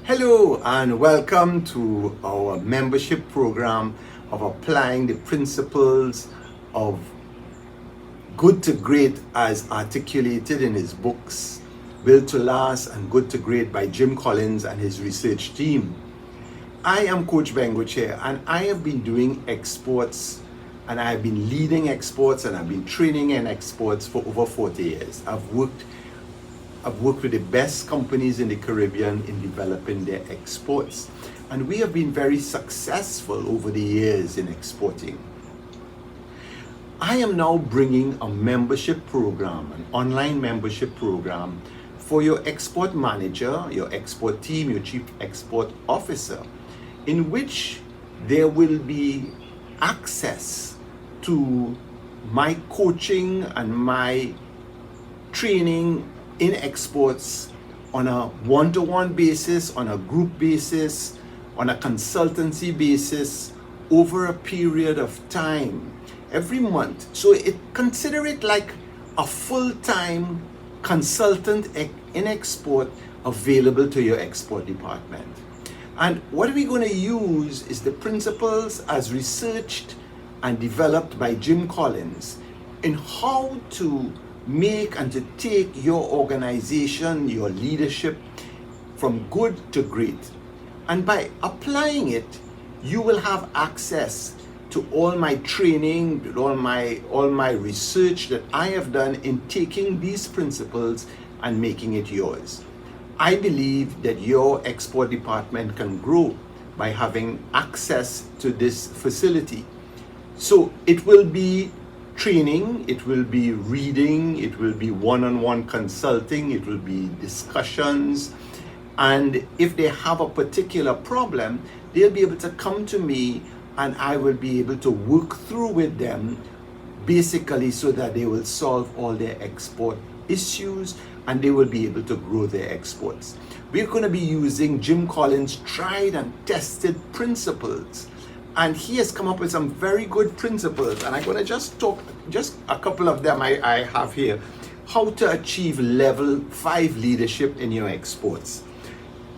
Hello and welcome to our membership program of applying the principles of good to great as articulated in his books Built to Last and Good to Great by Jim Collins and his research team. I am Coach Bengoche and I have been doing exports and I have been leading exports and I've been training in exports for over 40 years. I've worked with the best companies in the Caribbean in developing their exports. And we have been very successful over the years in exporting. I am now bringing a membership program, an online membership program for your export manager, your export team, your chief export officer, in which there will be access to my coaching and my training in exports on a one-to-one basis, on a group basis, on a consultancy basis over a period of time, every month. So consider it like a full-time consultant in export available to your export department. And what we're going to use is the principles as researched and developed by Jim Collins in how to make and to take your organization, your leadership from good to great. And by applying it, you will have access to all my training, all my research that I have done in taking these principles and making it yours. I believe that your export department can grow by having access to this facility. So it will be training, it will be reading, it will be one-on-one consulting, it will be discussions, and if they have a particular problem, they'll be able to come to me and I will be able to work through with them basically so that they will solve all their export issues and they will be able to grow their exports. We're going to be using Jim Collins' tried and tested principles. And he has come up with some very good principles, and I'm going to just talk, just a couple of them I have here. How to achieve level 5 leadership in your exports.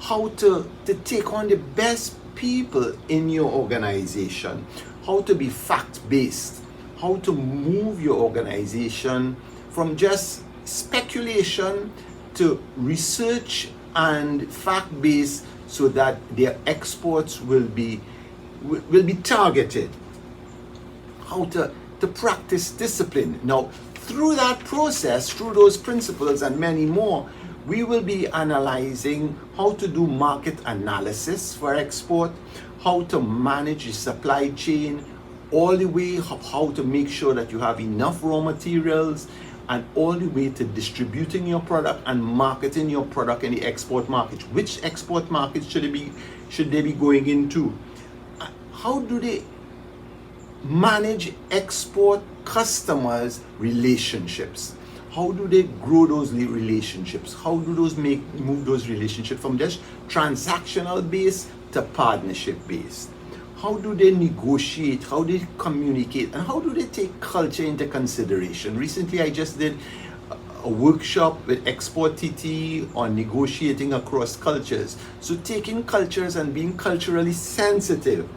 How to take on the best people in your organization. How to be fact-based. How to move your organization from just speculation to research and fact-based so that their exports will be targeted. How to practice discipline. Now, through that process, through those principles and many more, we will be analyzing how to do market analysis for export, how to manage the supply chain, all the way how to make sure that you have enough raw materials, and all the way to distributing your product and marketing your product in the export market. Which export markets should they be going into? How do they manage export customers' relationships? How do they grow those relationships? How do those move those relationships from just transactional based to partnership based? How do they negotiate? How do they communicate? And how do they take culture into consideration? Recently, I just did a workshop with Export TT on negotiating across cultures. So taking cultures and being culturally sensitive.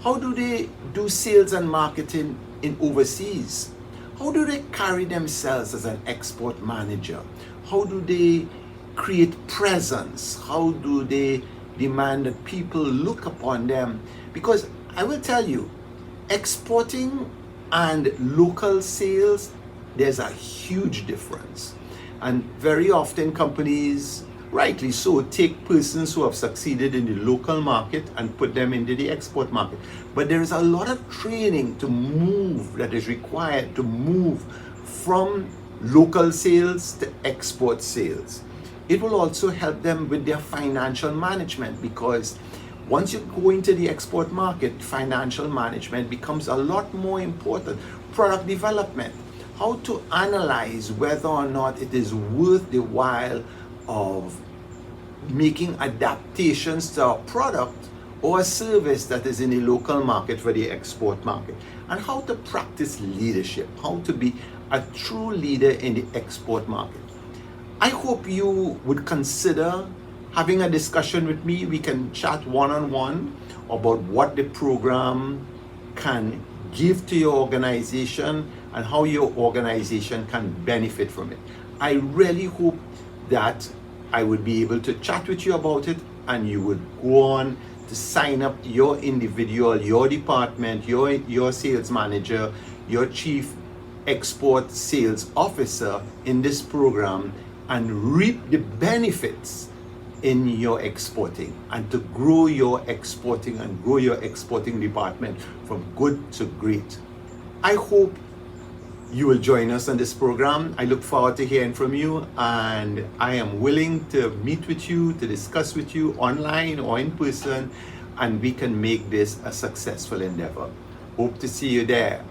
How do they do sales and marketing in overseas? How do they carry themselves as an export manager? How do they create presence? How do they demand that people look upon them? Because I will tell you, exporting and local sales, there's a huge difference. And very often companies, rightly so, take persons who have succeeded in the local market and put them into the export market. But there is a lot of training to move that is required to move from local sales to export sales. It will also help them with their financial management, because once you go into the export market, financial management becomes a lot more important. Product development, how to analyze whether or not it is worth the while of making adaptations to a product or a service that is in the local market for the export market, and how to practice leadership, how to be a true leader in the export market. I hope you would consider having a discussion with me. We can chat one-on-one about what the program can give to your organization and how your organization can benefit from it. I really hope that I would be able to chat with you about it, and you would go on to sign up your individual, your department, your sales manager, your chief export sales officer in this program, and reap the benefits in your exporting, and to grow your exporting and grow your exporting department from good to great. I hope you will join us on this program. I look forward to hearing from you, and I am willing to meet with you, to discuss with you online or in person, and we can make this a successful endeavor. Hope to see you there.